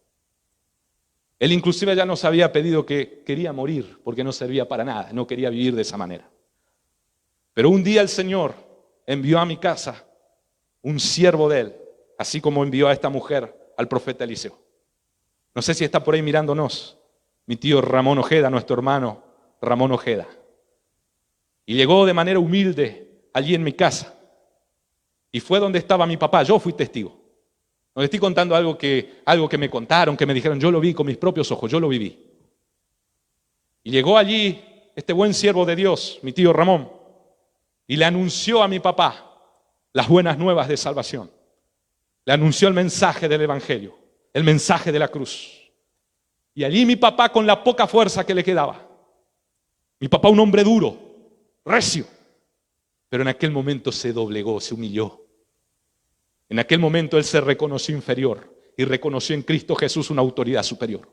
Él inclusive ya nos había pedido que quería morir, porque no servía para nada, no quería vivir de esa manera. Pero un día el Señor envió a mi casa un siervo de Él, así como envió a esta mujer al profeta Eliseo. No sé si está por ahí mirándonos, mi tío Ramón Ojeda, nuestro hermano Ramón Ojeda. Y llegó de manera humilde allí en mi casa. Y fue donde estaba mi papá, yo fui testigo. No le estoy contando algo que me contaron, que me dijeron, yo lo vi con mis propios ojos, yo lo viví. Y llegó allí este buen siervo de Dios, mi tío Ramón, y le anunció a mi papá las buenas nuevas de salvación. Le anunció el mensaje del Evangelio, el mensaje de la cruz. Y allí mi papá, con la poca fuerza que le quedaba, mi papá un hombre duro, recio, pero en aquel momento se doblegó, se humilló. En aquel momento él se reconoció inferior y reconoció en Cristo Jesús una autoridad superior.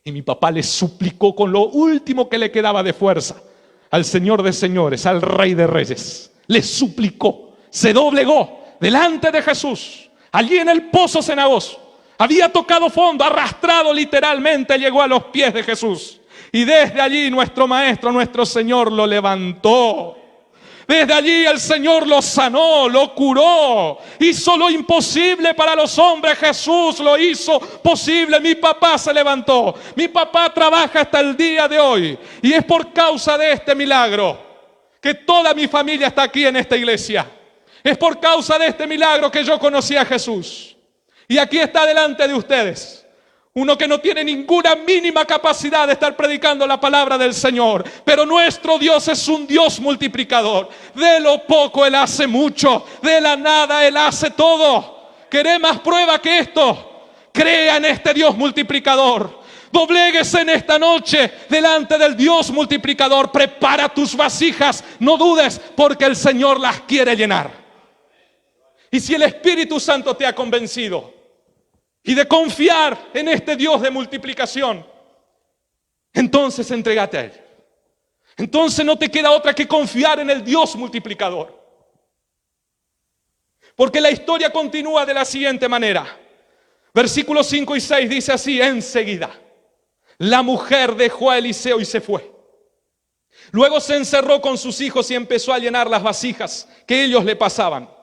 Y mi papá le suplicó con lo último que le quedaba de fuerza al Señor de señores, al Rey de reyes. Le suplicó, se doblegó delante de Jesús, allí en el pozo cenagoso. Había tocado fondo, arrastrado literalmente, llegó a los pies de Jesús. Y desde allí nuestro Maestro, nuestro Señor lo levantó. Desde allí el Señor lo sanó, lo curó, hizo lo imposible para los hombres. Jesús lo hizo posible. Mi papá se levantó, mi papá trabaja hasta el día de hoy. Y es por causa de este milagro que toda mi familia está aquí en esta iglesia. Es por causa de este milagro que yo conocí a Jesús. Y aquí está delante de ustedes uno que no tiene ninguna mínima capacidad de estar predicando la palabra del Señor. Pero nuestro Dios es un Dios multiplicador. De lo poco Él hace mucho, de la nada Él hace todo. ¿Querés más prueba que esto? Crea en este Dios multiplicador. Dobléguese en esta noche delante del Dios multiplicador. Prepara tus vasijas, no dudes, porque el Señor las quiere llenar. Y si el Espíritu Santo te ha convencido y de confiar en este Dios de multiplicación, entonces entrégate a Él. Entonces no te queda otra que confiar en el Dios multiplicador. Porque la historia continúa de la siguiente manera. Versículos 5 y 6 dice así: enseguida la mujer dejó a Eliseo y se fue. Luego se encerró con sus hijos y empezó a llenar las vasijas que ellos le pasaban.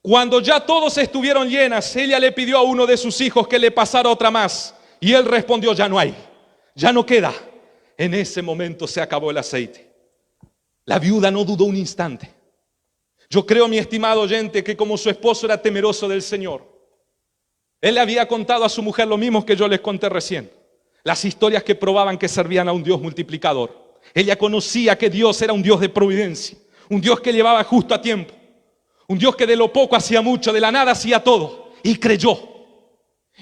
Cuando ya todos estuvieron llenas, ella le pidió a uno de sus hijos que le pasara otra más. Y él respondió: ya no hay, ya no queda. En ese momento se acabó el aceite. La viuda no dudó un instante. Yo creo, mi estimado oyente, que como su esposo era temeroso del Señor, él le había contado a su mujer lo mismo que yo les conté recién. Las historias que probaban que servían a un Dios multiplicador. Ella conocía que Dios era un Dios de providencia, un Dios que llevaba justo a tiempo. Un Dios que de lo poco hacía mucho, de la nada hacía todo. Y creyó.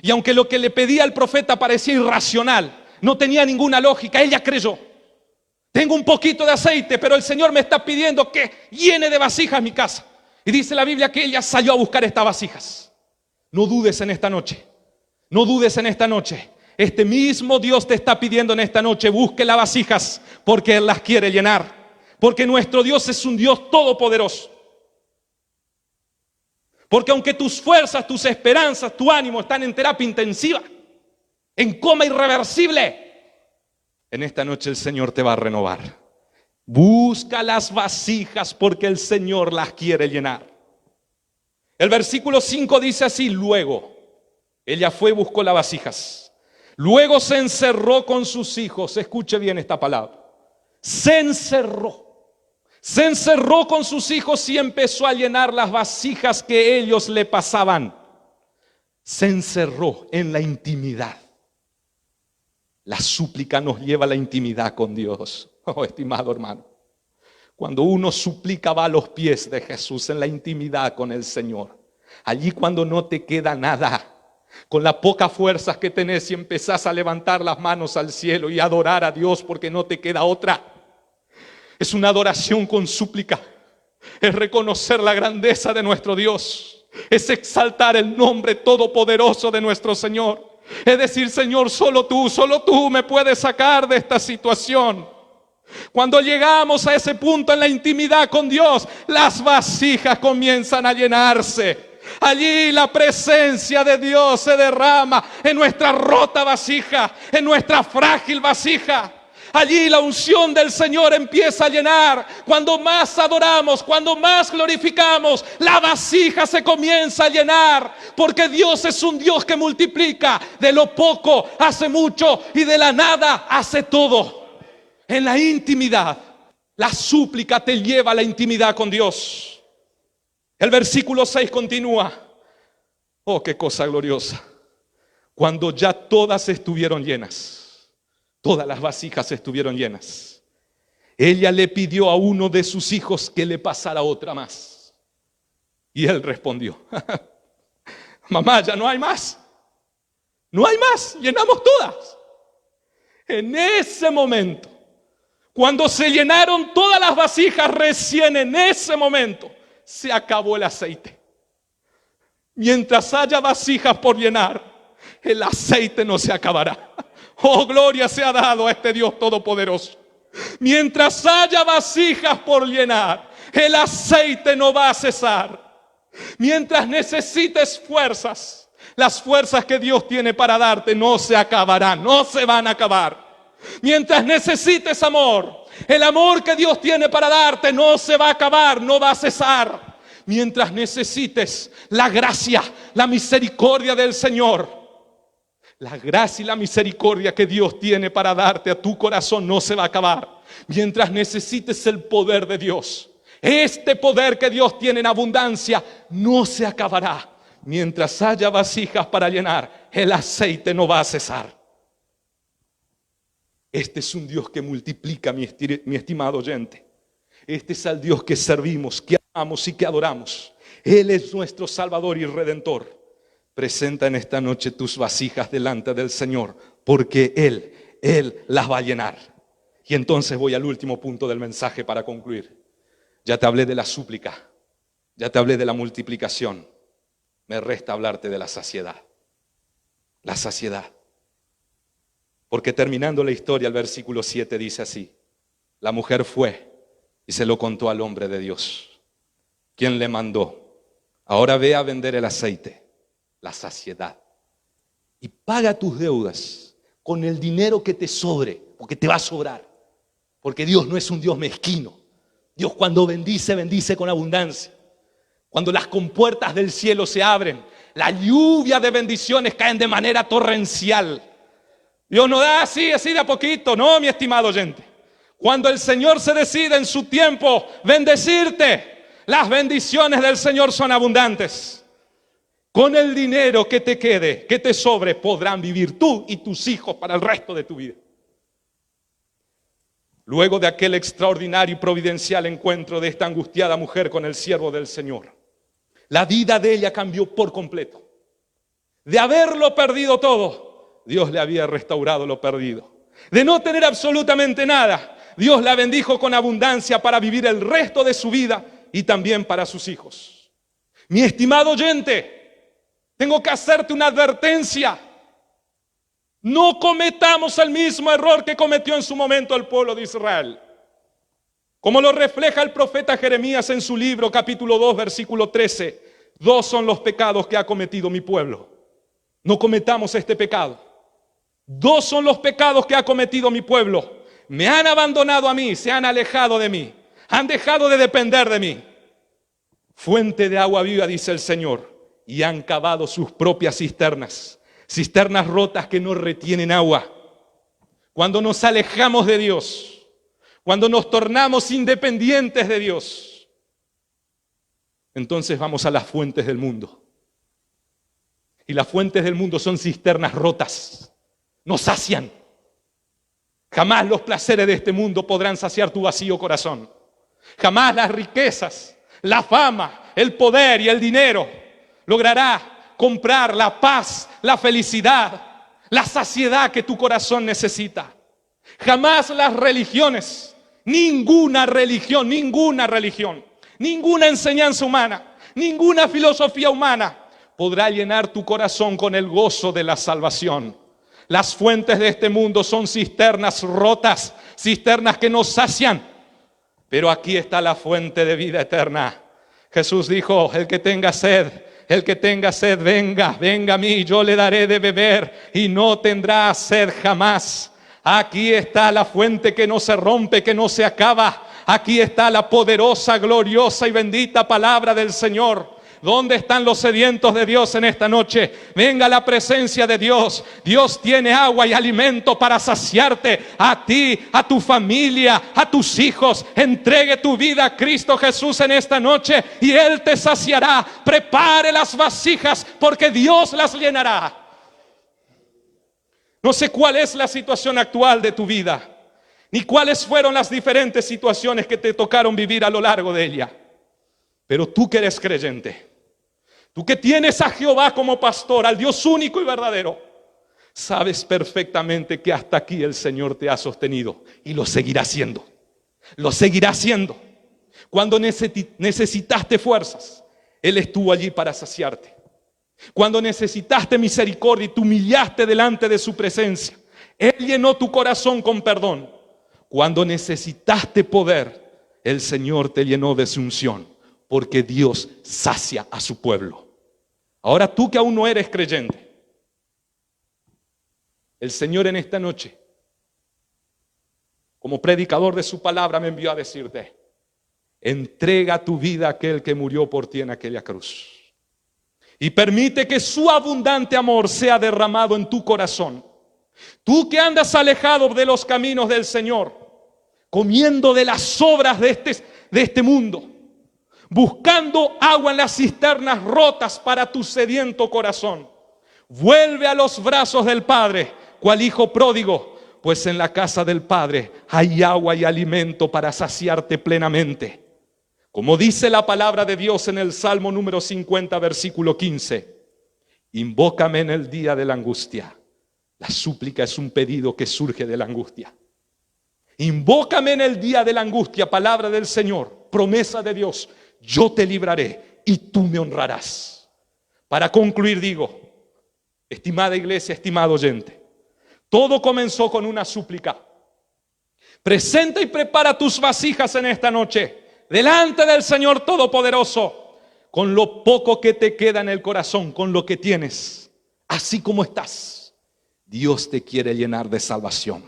Y aunque lo que le pedía el profeta parecía irracional, no tenía ninguna lógica, ella creyó. Tengo un poquito de aceite, pero el Señor me está pidiendo que llene de vasijas mi casa. Y dice la Biblia que ella salió a buscar estas vasijas. No dudes en esta noche. No dudes en esta noche. Este mismo Dios te está pidiendo en esta noche: busque las vasijas, porque Él las quiere llenar. Porque nuestro Dios es un Dios todopoderoso. Porque aunque tus fuerzas, tus esperanzas, tu ánimo están en terapia intensiva, en coma irreversible, en esta noche el Señor te va a renovar. Busca las vasijas porque el Señor las quiere llenar. El versículo 5 dice así: luego, ella fue y buscó las vasijas. Luego se encerró con sus hijos. Escuche bien esta palabra. Se encerró. Se encerró con sus hijos y empezó a llenar las vasijas que ellos le pasaban. Se encerró en la intimidad. La súplica nos lleva a la intimidad con Dios. Oh, estimado hermano, cuando uno suplica va a los pies de Jesús en la intimidad con el Señor. Allí cuando no te queda nada, con las pocas fuerzas que tenés y empezás a levantar las manos al cielo y adorar a Dios porque no te queda otra. Es una adoración con súplica. Es reconocer la grandeza de nuestro Dios. Es exaltar el nombre todopoderoso de nuestro Señor. Es decir, Señor, solo tú me puedes sacar de esta situación. Cuando llegamos a ese punto en la intimidad con Dios, las vasijas comienzan a llenarse. Allí la presencia de Dios se derrama en nuestra rota vasija, en nuestra frágil vasija. Allí la unción del Señor empieza a llenar. Cuando más adoramos, cuando más glorificamos, la vasija se comienza a llenar. Porque Dios es un Dios que multiplica. De lo poco hace mucho y de la nada hace todo. En la intimidad, la súplica te lleva a la intimidad con Dios. El versículo 6 continúa. Oh, qué cosa gloriosa. Cuando ya todas estuvieron llenas. Todas las vasijas estuvieron llenas. Ella le pidió a uno de sus hijos que le pasara otra más. Y él respondió: mamá, ya no hay más. No hay más, llenamos todas. En ese momento, cuando se llenaron todas las vasijas, recién en ese momento se acabó el aceite. Mientras haya vasijas por llenar, el aceite no se acabará. Oh, gloria sea dado a este Dios todopoderoso. Mientras haya vasijas por llenar, el aceite no va a cesar. Mientras necesites fuerzas, las fuerzas que Dios tiene para darte no se acabarán, no se van a acabar. Mientras necesites amor, el amor que Dios tiene para darte no se va a acabar, no va a cesar. Mientras necesites la gracia, la misericordia del Señor, la gracia y la misericordia que Dios tiene para darte a tu corazón no se va a acabar. Mientras necesites el poder de Dios, este poder que Dios tiene en abundancia no se acabará. Mientras haya vasijas para llenar, el aceite no va a cesar. Este es un Dios que multiplica, mi estimado oyente. Este es el Dios que servimos, que amamos y que adoramos. Él es nuestro Salvador y Redentor. Presenta en esta noche tus vasijas delante del Señor, porque Él las va a llenar. Y entonces voy al último punto del mensaje para concluir. Ya te hablé de la súplica, ya te hablé de la multiplicación. Me resta hablarte de la saciedad. La saciedad. Porque terminando la historia, el versículo 7 dice así: la mujer fue y se lo contó al hombre de Dios, quien le mandó: ahora ve a vender el aceite. La saciedad. Y paga tus deudas con el dinero que te sobre, porque te va a sobrar. Porque Dios no es un Dios mezquino. Dios cuando bendice, bendice con abundancia. Cuando las compuertas del cielo se abren, la lluvia de bendiciones caen de manera torrencial. Dios no da así de a poquito. No, mi estimado oyente. Cuando el Señor se decide en su tiempo bendecirte, las bendiciones del Señor son abundantes. Con el dinero que te quede, que te sobre, podrán vivir tú y tus hijos para el resto de tu vida. Luego de aquel extraordinario y providencial encuentro de esta angustiada mujer con el siervo del Señor, la vida de ella cambió por completo. De haberlo perdido todo, Dios le había restaurado lo perdido. De no tener absolutamente nada, Dios la bendijo con abundancia para vivir el resto de su vida y también para sus hijos. Mi estimado oyente, tengo que hacerte una advertencia. No cometamos el mismo error que cometió en su momento el pueblo de Israel.
Como lo refleja el profeta Jeremías en su libro, capítulo 2, versículo 13. 2 son los pecados que ha cometido mi pueblo. No cometamos este pecado. 2 son los pecados que ha cometido mi pueblo. Me han abandonado a mí, se han alejado de mí, han dejado de depender de mí. Fuente de agua viva, dice el Señor, y han cavado sus propias cisternas. Cisternas rotas que no retienen agua. Cuando nos alejamos de Dios, cuando nos tornamos independientes de Dios, entonces vamos a las fuentes del mundo. Y las fuentes del mundo son cisternas rotas. Nos sacian. Jamás los placeres de este mundo podrán saciar tu vacío corazón. Jamás las riquezas, la fama, el poder y el dinero logrará comprar la paz, la felicidad, la saciedad que tu corazón necesita. Jamás las religiones, ninguna religión, ninguna enseñanza humana, ninguna filosofía humana podrá llenar tu corazón con el gozo de la salvación. Las fuentes de este mundo son cisternas rotas, cisternas que nos sacian. Pero aquí está la fuente de vida eterna. Jesús dijo, el que tenga sed, venga a mí, yo le daré de beber y no tendrá sed jamás. Aquí está la fuente que no se rompe, que no se acaba. Aquí está la poderosa, gloriosa y bendita palabra del Señor. ¿Dónde están los sedientos de Dios en esta noche? Venga a la presencia de Dios. Dios tiene agua y alimento para saciarte a ti, a tu familia, a tus hijos. Entregue tu vida a Cristo Jesús en esta noche y Él te saciará. Prepare las vasijas porque Dios las llenará. No sé cuál es la situación actual de tu vida, ni cuáles fueron las diferentes situaciones que te tocaron vivir a lo largo de ella. Pero tú que eres creyente, tú que tienes a Jehová como pastor, al Dios único y verdadero, sabes perfectamente que hasta aquí el Señor te ha sostenido y lo seguirá haciendo. Lo seguirá haciendo. Cuando necesitaste fuerzas, Él estuvo allí para saciarte. Cuando necesitaste misericordia y te humillaste delante de su presencia, Él llenó tu corazón con perdón. Cuando necesitaste poder, el Señor te llenó de su unción, porque Dios sacia a su pueblo. Ahora tú que aún no eres creyente, el Señor en esta noche, como predicador de su palabra, me envió a decirte: entrega tu vida a aquel que murió por ti en aquella cruz. Y permite que su abundante amor sea derramado en tu corazón. Tú que andas alejado de los caminos del Señor, comiendo de las obras de este mundo, buscando agua en las cisternas rotas para tu sediento corazón, vuelve a los brazos del Padre, cual hijo pródigo, pues en la casa del Padre hay agua y alimento para saciarte plenamente. Como dice la palabra de Dios en el Salmo número 50, versículo 15, invócame en el día de la angustia. La súplica es un pedido que surge de la angustia. Invócame en el día de la angustia, palabra del Señor, promesa de Dios. Yo te libraré y tú me honrarás. Para concluir digo, estimada iglesia, estimado oyente, todo comenzó con una súplica. Presenta y prepara tus vasijas en esta noche delante del Señor Todopoderoso, con lo poco que te queda en el corazón, con lo que tienes, así como estás. Dios te quiere llenar de salvación,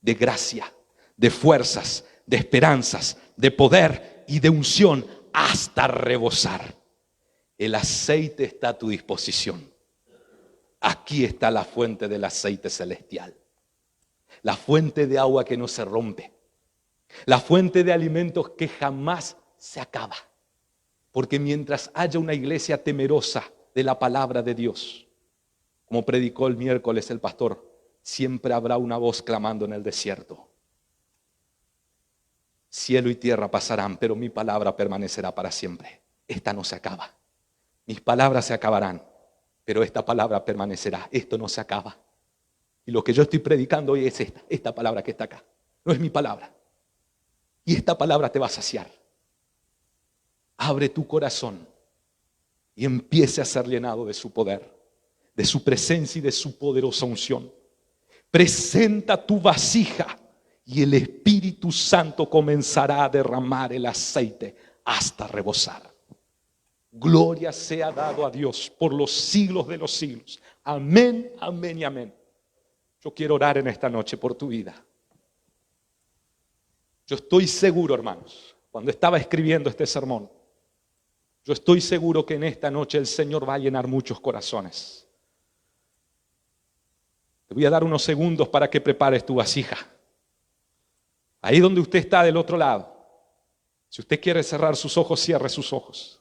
de gracia, de fuerzas, de esperanzas, de poder y de unción hasta rebosar. El aceite está a tu disposición. Aquí está la fuente del aceite celestial, la fuente de agua que no se rompe, la fuente de alimentos que jamás se acaba. Porque mientras haya una iglesia temerosa de la palabra de Dios, como predicó el miércoles el pastor, siempre habrá una voz clamando en el desierto: cielo y tierra pasarán, pero mi palabra permanecerá para siempre. Esta no se acaba. Mis palabras se acabarán, pero esta palabra permanecerá. Esto no se acaba. Y lo que yo estoy predicando hoy es esta palabra que está acá. No es mi palabra. Y esta palabra te va a saciar. Abre tu corazón y empiece a ser llenado de su poder, de su presencia y de su poderosa unción. Presenta tu vasija y el Espíritu Santo comenzará a derramar el aceite hasta rebosar. Gloria sea dado a Dios por los siglos de los siglos. Amén, amén y amén. Yo quiero orar en esta noche por tu vida. Yo estoy seguro, hermanos, cuando estaba escribiendo este sermón, yo estoy seguro que en esta noche el Señor va a llenar muchos corazones. Te voy a dar unos segundos para que prepares tu vasija. Ahí donde usted está del otro lado, si usted quiere cerrar sus ojos, cierre sus ojos.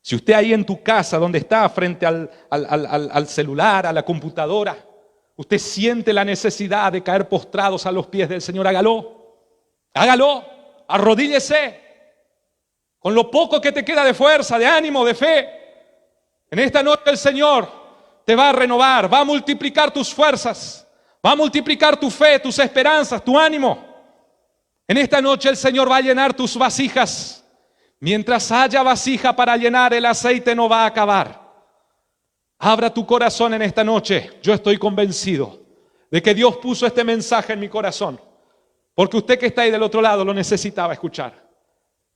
Si usted ahí en tu casa, donde está, frente al celular, a la computadora, usted siente la necesidad de caer postrados a los pies del Señor, hágalo. Hágalo, arrodíllese. Con lo poco que te queda de fuerza, de ánimo, de fe. En esta noche el Señor te va a renovar, va a multiplicar tus fuerzas, va a multiplicar tu fe, tus esperanzas, tu ánimo. En esta noche el Señor va a llenar tus vasijas. Mientras haya vasija para llenar, el aceite no va a acabar. Abra tu corazón en esta noche. Yo estoy convencido de que Dios puso este mensaje en mi corazón, porque usted que está ahí del otro lado lo necesitaba escuchar.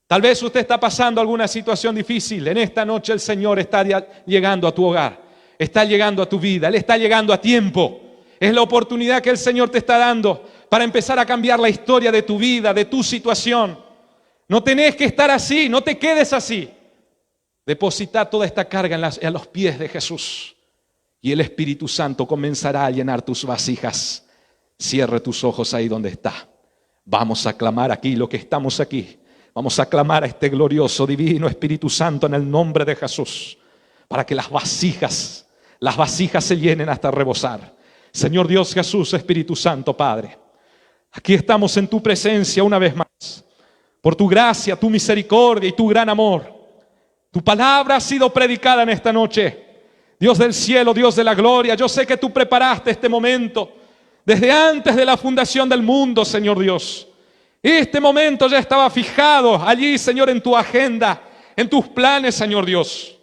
Tal vez usted está pasando alguna situación difícil. En esta noche el Señor está llegando a tu hogar, está llegando a tu vida, Él está llegando a tiempo. Es la oportunidad que el Señor te está dando para empezar a cambiar la historia de tu vida, de tu situación. No tenés que estar así, no te quedes así. Deposita toda esta carga en los pies de Jesús y el Espíritu Santo comenzará a llenar tus vasijas. Cierre tus ojos ahí donde está. Vamos a clamar aquí, lo que estamos aquí. Vamos a clamar a este glorioso, divino Espíritu Santo en el nombre de Jesús, para que las vasijas se llenen hasta rebosar. Señor Dios Jesús, Espíritu Santo, Padre, aquí estamos en tu presencia una vez más. Por tu gracia, tu misericordia y tu gran amor. Tu palabra ha sido predicada en esta noche. Dios del cielo, Dios de la gloria, yo sé que tú preparaste este momento desde antes de la fundación del mundo, Señor Dios. Este momento ya estaba fijado allí, Señor, en tu agenda, en tus planes, Señor Dios.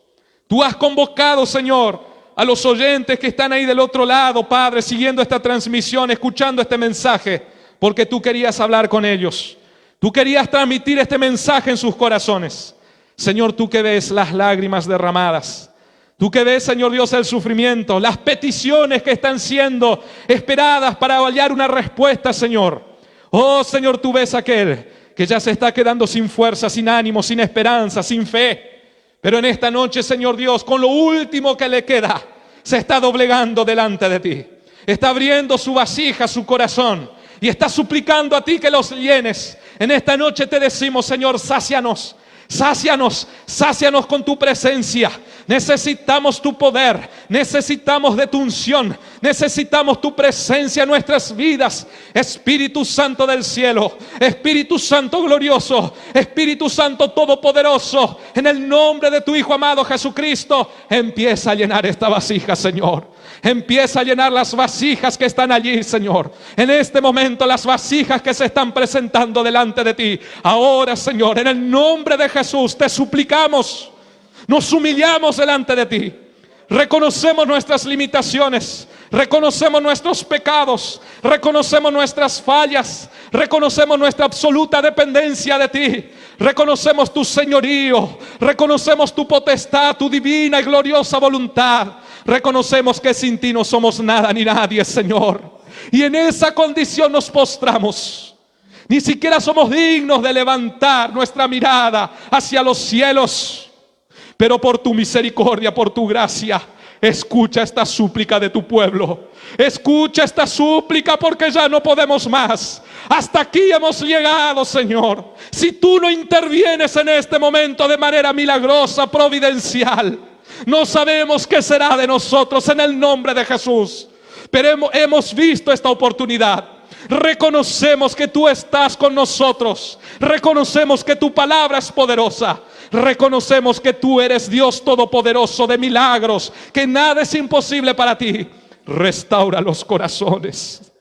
Tú has convocado, Señor, a los oyentes que están ahí del otro lado, Padre, siguiendo esta transmisión, escuchando este mensaje, porque tú querías hablar con ellos. Tú querías transmitir este mensaje en sus corazones. Señor, tú que ves las lágrimas derramadas, tú que ves, Señor Dios, el sufrimiento, las peticiones que están siendo esperadas para hallar una respuesta, Señor. Oh, Señor, tú ves aquel que ya se está quedando sin fuerza, sin ánimo, sin esperanza, sin fe. Pero en esta noche, Señor Dios, con lo último que le queda, se está doblegando delante de ti. Está abriendo su vasija, su corazón, y está suplicando a ti que los llenes. En esta noche te decimos, Señor, sácianos. Sácianos, sácianos con tu presencia. Necesitamos tu poder, necesitamos de tu unción, necesitamos tu presencia en nuestras vidas. Espíritu Santo del cielo, Espíritu Santo glorioso, Espíritu Santo todopoderoso, en el nombre de tu Hijo amado Jesucristo, empieza a llenar esta vasija, Señor. Empieza a llenar las vasijas que están allí, Señor. En este momento las vasijas que se están presentando delante de ti. Ahora, Señor, en el nombre de Jesús te suplicamos. Nos humillamos delante de ti. Reconocemos nuestras limitaciones. Reconocemos nuestros pecados. Reconocemos nuestras fallas. Reconocemos nuestra absoluta dependencia de ti. Reconocemos tu señorío. Reconocemos tu potestad, tu divina y gloriosa voluntad. Reconocemos que sin ti no somos nada ni nadie, Señor. Y en esa condición nos postramos. Ni siquiera somos dignos de levantar nuestra mirada hacia los cielos. Pero por tu misericordia, por tu gracia, escucha esta súplica de tu pueblo. Escucha esta súplica, porque ya no podemos más. Hasta aquí hemos llegado, Señor. Si tú no intervienes en este momento de manera milagrosa, providencial, no sabemos qué será de nosotros en el nombre de Jesús. Pero hemos visto esta oportunidad. Reconocemos que tú estás con nosotros. Reconocemos que tu palabra es poderosa. Reconocemos que tú eres Dios todopoderoso de milagros, que nada es imposible para ti. Restaura los corazones.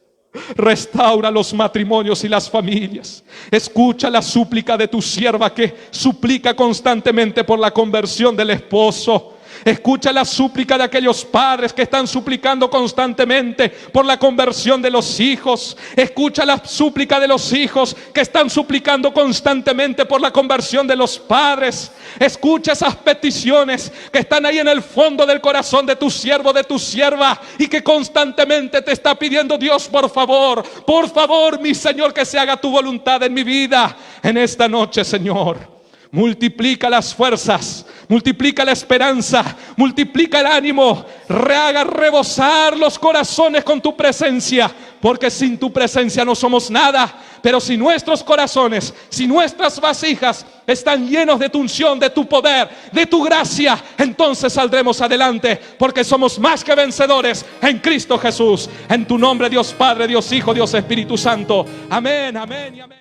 Restaura los matrimonios y las familias. Escucha la súplica de tu sierva que suplica constantemente por la conversión del esposo. Escucha la súplica de aquellos padres que están suplicando constantemente por la conversión de los hijos. Escucha la súplica de los hijos que están suplicando constantemente por la conversión de los padres. Escucha esas peticiones que están ahí en el fondo del corazón de tu siervo, de tu sierva, y que constantemente te está pidiendo: Dios, por favor, mi Señor, que se haga tu voluntad en mi vida. En esta noche, Señor, multiplica las fuerzas, multiplica la esperanza, multiplica el ánimo, haga rebosar los corazones con tu presencia, porque sin tu presencia no somos nada. Pero si nuestros corazones, si nuestras vasijas están llenos de tu unción, de tu poder, de tu gracia, entonces saldremos adelante, porque somos más que vencedores en Cristo Jesús. En tu nombre, Dios Padre, Dios Hijo, Dios Espíritu Santo. Amén, amén y amén.